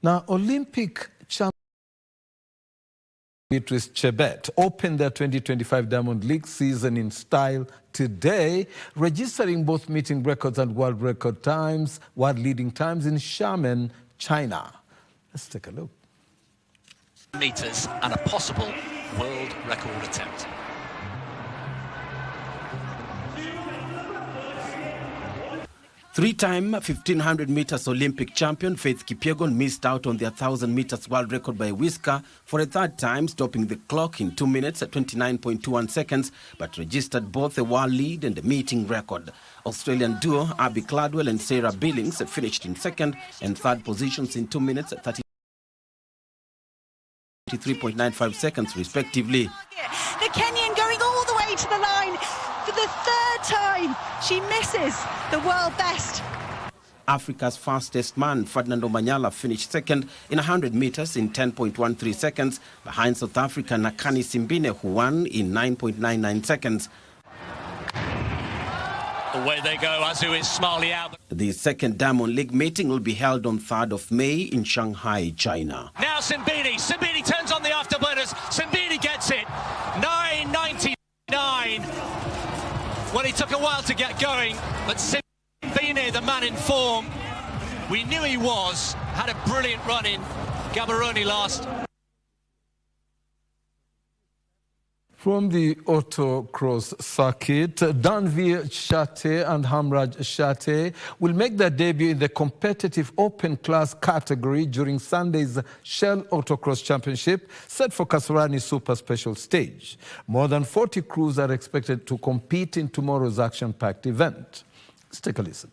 Now, Olympic champion Beatrice Chebet opened their 2025 Diamond League season in style today, registering both meeting records and world leading times in Xiamen, China. Let's take a look. Meters and a possible world record attempt. Three-time 1,500 meters Olympic champion Faith Kipyegon missed out on their 1,000 meters world record by a whisker for a third time, stopping the clock in 2 minutes at 29.21 seconds, but registered both a world lead and a meeting record. Australian duo Abby Cladwell and Sarah Billings finished in second and third positions in 2 minutes at 33.95 seconds, respectively. The Kenyan going all the way to the line. For the third time, she misses the world best. Africa's fastest man, Ferdinando Manyala, finished second in 100 meters in 10.13 seconds, behind South African Nakani Simbine, who won in 9.99 seconds. Away they go, Azu is smartly out. The second Diamond League meeting will be held on 3rd of May in Shanghai, China. Now Simbine turns on the afterburners. Simbine gets it. 9.99. Well, he took a while to get going, but Simbine, the man in form, we knew he was, had a brilliant run in Gaborone last. From the autocross circuit, Danveer Shate and Hamraj Shate will make their debut in the competitive open class category during Sunday's Shell Autocross Championship, set for Kasarani Super Special Stage. More than 40 crews are expected to compete in tomorrow's action-packed event. Let's take a listen.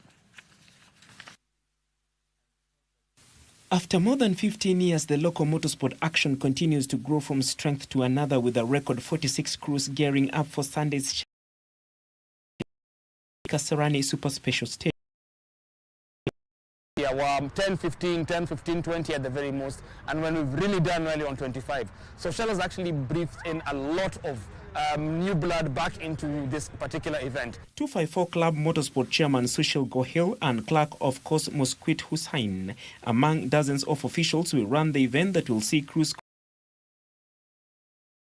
After more than 15 years, the local motorsport action continues to grow from strength to another, with a record 46 crews gearing up for Sunday's Kasarani Super Special Stage. Yeah, well, 10, 15, 20 at the very most, and when we've really done well on 25. So Shell has actually briefed in a lot of new blood back into this particular event. 254 Club Motorsport Chairman Sushil Gohil and clerk of course Musquit Hussain, among dozens of officials, will run the event that will see crews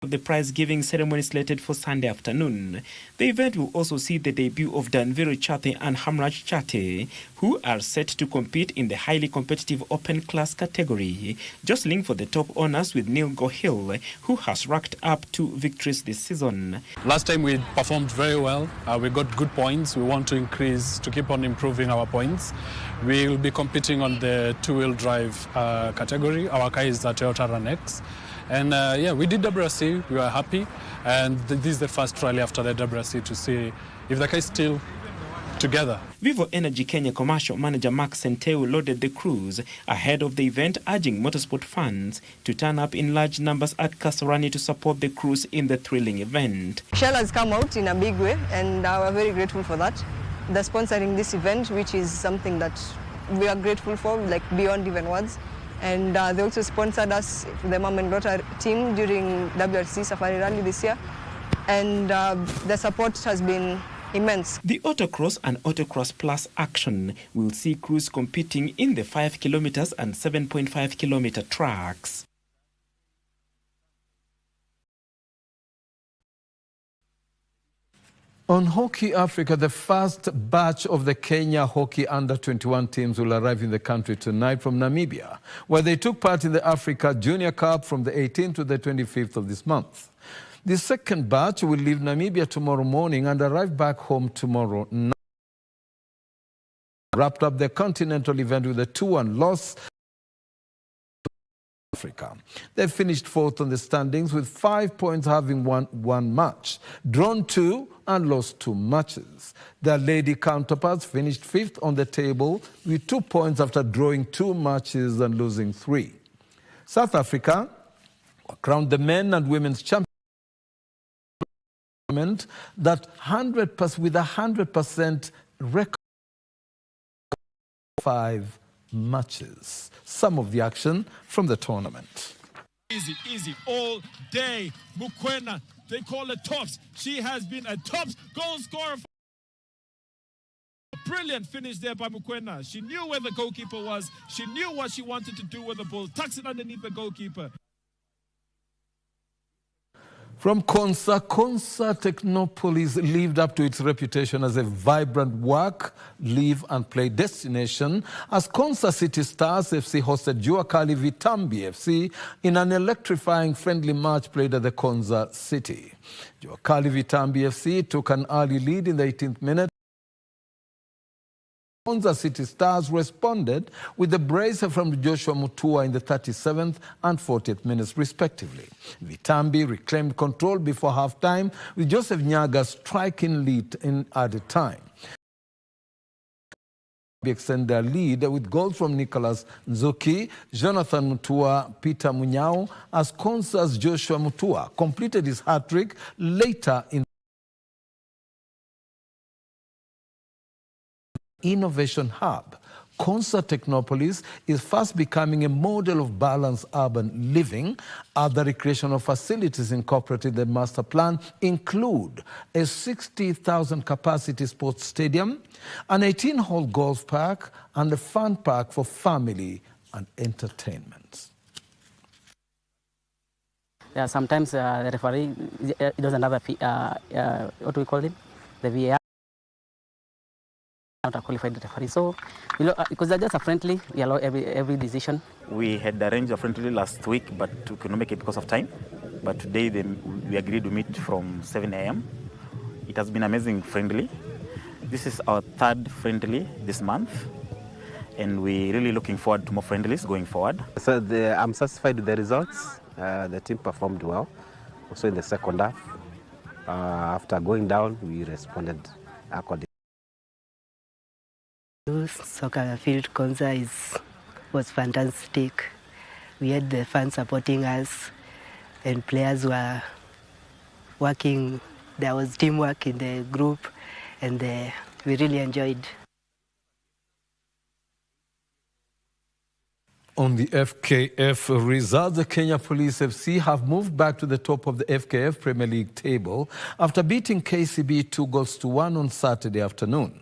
the prize-giving ceremony slated for Sunday afternoon. The event will also see the debut of Danveer Chate and Hamraj Chate, who are set to compete in the highly competitive open class category, jostling for the top honors with Neil Gohil, who has racked up 2 victories this season. Last time we performed very well. We got good points. We want to keep on improving our points. We will be competing on the two-wheel drive category. Our car is the Toyota Run X. And yeah, we did WRC, we were happy, and this is the first rally after the WRC to see if the car is still together. Vivo Energy Kenya commercial manager Mark Senteu lauded the crews ahead of the event, urging motorsport fans to turn up in large numbers at Kasarani to support the crews in the thrilling event. Shell has come out in a big way, and we're very grateful for that. They're sponsoring this event, which is something that we are grateful for, like beyond even words. And they also sponsored us, the mom and daughter team, during WRC Safari Rally this year. And the support has been immense. The Autocross and Autocross Plus action will see crews competing in the 5 kilometers and 7.5 kilometer tracks. On Hockey Africa, the first batch of the Kenya Hockey Under-21 teams will arrive in the country tonight from Namibia, where they took part in the Africa Junior Cup from the 18th to the 25th of this month. The second batch will leave Namibia tomorrow morning and arrive back home tomorrow night. Wrapped up the continental event with a 2-1 loss to Africa. They finished fourth on the standings with 5 points, having won 1 match, drawn 2 and lost 2 matches. Their lady counterparts finished 5th on the table with 2 points after drawing 2 matches and losing 3. South Africa crowned the men and women's champions that 100% with 100% record 5 matches. Some of the action from the tournament. Easy all day. Mukwena, they call her tops. She has been a tops goal scorer. Brilliant finish there by Mukwena. She knew where the goalkeeper was. She knew what she wanted to do with the ball. Tucks it underneath the goalkeeper. From Konsa Technopolis lived up to its reputation as a vibrant work, live and play destination as Konsa City Stars FC hosted Jua Kali Vitambi FC in an electrifying friendly match played at the Konsa City. Jua Kali Vitambi FC took an early lead in the 18th minute. Konsa City Stars responded with the brace from Joshua Mutua in the 37th and 40th minutes respectively. Vitambi reclaimed control before half-time with Joseph Nyaga striking lead in added time. They extend their lead with goals from Nicholas Nzuki, Jonathan Mutua, Peter Munyao, as Konsa's Joshua Mutua completed his hat-trick later in Innovation Hub. Konsa Technopolis is fast becoming a model of balanced urban living. Other recreational facilities incorporated in the master plan include a 60,000 capacity sports stadium, an 18-hole golf park, and a fun park for family and entertainment. Yeah, sometimes the referee doesn't have a, what do we call him? The VAR. Not a qualified referee, so because they're just a friendly, we allow every decision. We had arranged a friendly last week, but we could not make it because of time. But today we agreed to meet from 7 a.m. It has been amazing friendly. This is our 3rd friendly this month, and we're really looking forward to more friendlies going forward. So I'm satisfied with the results. The team performed well. Also in the second half, after going down, we responded accordingly. Soccer field Konsa was fantastic. We had the fans supporting us and players were working. There was teamwork in the group and we really enjoyed. On the FKF results, the Kenya Police FC have moved back to the top of the FKF Premier League table after beating KCB 2-1 on Saturday afternoon.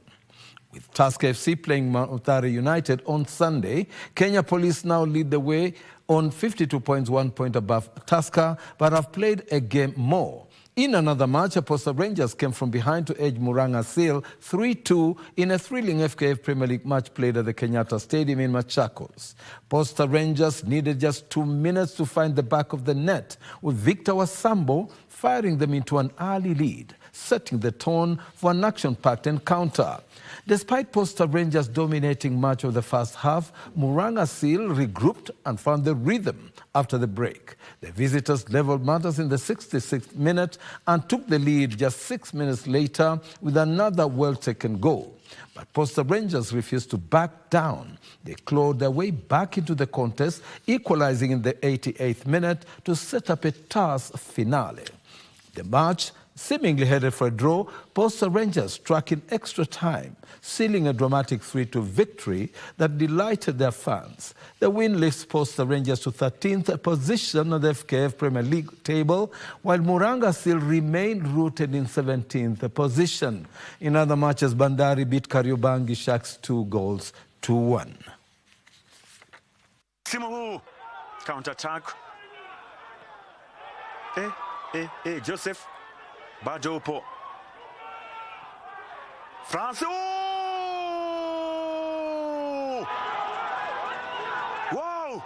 With Tusker FC playing Mount Mathare United on Sunday, Kenya Police now lead the way on 52 points, 1 point above Tusker, but have played a game more. In another match, Aposta Rangers came from behind to edge Muranga Seal 3-2 in a thrilling FKF Premier League match played at the Kenyatta Stadium in Machakos. Aposta Rangers needed just 2 minutes to find the back of the net, with Victor Wasambo firing them into an early lead. setting the tone for an action-packed encounter. Despite Posta Rangers dominating much of the first half, Murang'a Seal regrouped and found the rhythm after the break. The visitors leveled matters in the 66th minute and took the lead just 6 minutes later with another well-taken goal. But Posta Rangers refused to back down. They clawed their way back into the contest, equalizing in the 88th minute to set up a terse finale. The match seemingly headed for a draw. Posta Rangers struck in extra time, sealing a dramatic 3-2 victory that delighted their fans. The win lifts Posta Rangers to 13th position on the FKF Premier League table, while Murang'a Seal remained rooted in 17th position. In other matches, Bandari beat Kariobangi Sharks 2-1. Simu counter-attack. Joseph. Bado upo. France. Wow!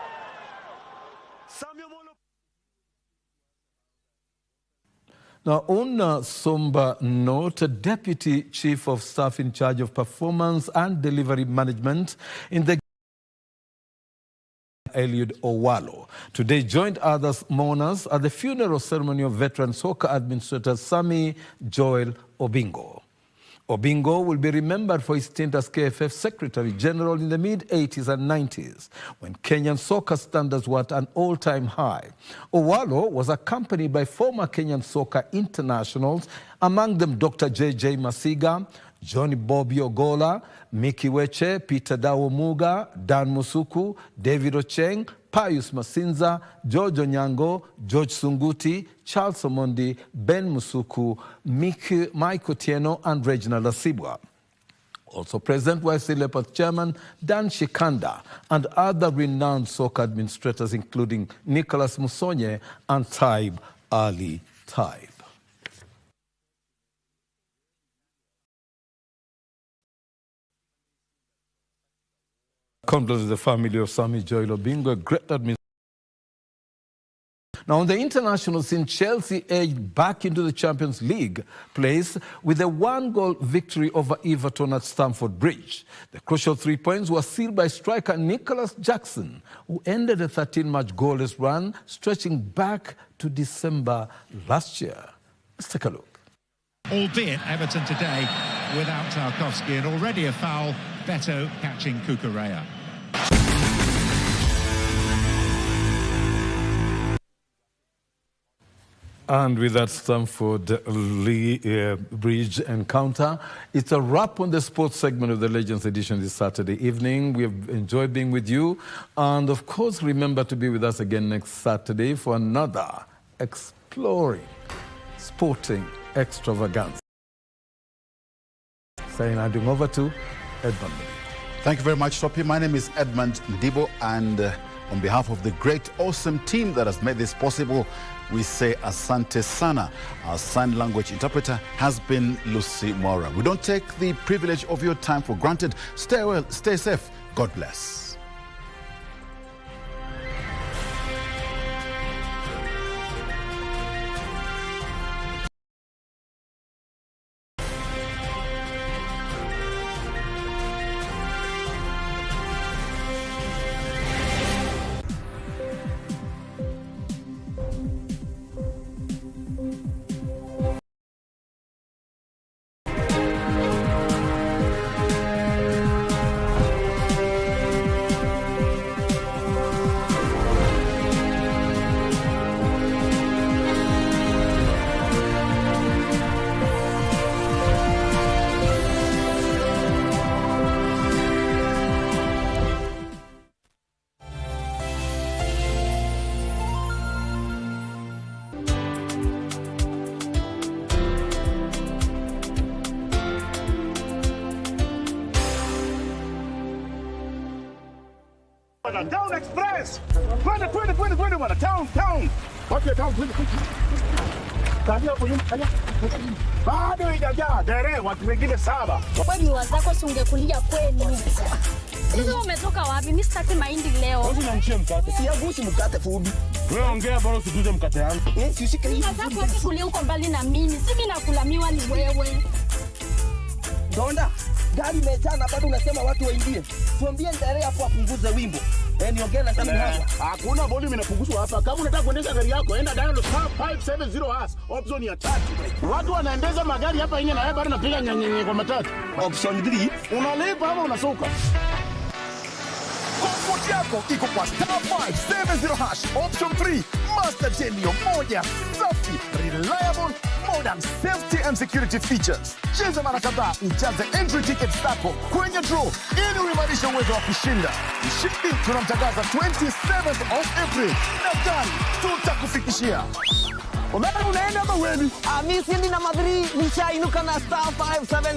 Now, on a somber note, Deputy Chief of Staff in charge of Performance and Delivery Management in the Eliud Owalo today joined other mourners at the funeral ceremony of veteran soccer administrator Sami Joel Obingo. Obingo will be remembered for his stint as KFF Secretary General in the mid-80s and 90s, when Kenyan soccer standards were at an all-time high. Owalo was accompanied by former Kenyan soccer internationals, among them Dr. J.J. Masiga, Johnny Bobby Ogola, Mickey Weche, Peter Dawo Muga, Dan Musuku, David Ocheng, Pius Masinza, George Onyango, George Sunguti, Charles Omondi, Ben Musuku, Mike Otieno, and Reginald Asibwa. Also present were Silepath Chairman Dan Shikanda and other renowned soccer administrators, including Nicholas Musonye and Taib Ali Taib. Condolences to the family of Sami Joel Obingo, a great administrator. Now, on the international scene, Chelsea edged back into the Champions League place with a 1-goal victory over Everton at Stamford Bridge. The crucial 3 points were sealed by striker Nicholas Jackson, who ended a 13-match goalless run stretching back to December last year. Let's take a look. Albeit Everton today without Tarkowski, and already a foul, Beto catching Cucurella. And with that Stamford Bridge encounter, it's a wrap on the sports segment of the Legends edition this Saturday evening. We have enjoyed being with you. And of course, remember to be with us again next Saturday for another exploring sporting extravaganza. Saying handing over to Edmund. Thank you very much, Sophie. My name is Edmund Mudibo, and on behalf of the great, awesome team that has made this possible, we say Asante Sana. Our sign language interpreter has been Lucy Mora. We don't take the privilege of your time for granted. Stay well, stay safe. God bless. Town Express! 20, bwana, town! Watu ya town, 20. Kalia hapo nyuma, kalia. Bado haijajaa, dereva watu wengine 7. Kwani wazako si ungekulia kwenu? Sasa umetoka wapi? Mimi sitaki mahindi leo. Wewe unanichia mkate. Siagushi mkate fubi. Wewe ongea bora usikuze mkate yangu. Usishike hivi. Unataka kukulia uko mbali na mimi. Si mimi nakulamiwa ni wewe. Donda, gari imejaa na bado unasema watu waingie. Tuambie ndio hapo apunguze wimbo. Niongee na sana hapa. Hakuna volume inapunguzwa hapa. Kama unataka kuendesha gari yako, enda dial *570#. Option ya 3. Watu wanaendesha magari hapa yenyewe na wewe bado unapiga nyenyenye kwa matatu. Option 3, unalipa ama unasuka? Comfort yako iko kwa *570#. Option 3, Master Genio moja safi, reliable, modern safety and security features. Cheza mara kadhaa ujaze entry tickets zako kwenye draw ili uimarishe uwezo wa kushinda. Mshindi tunamtangaza 27th of April na gari tutakufikishia. unaenda ama wewe? Mimi sindi na madri nishainuka na *570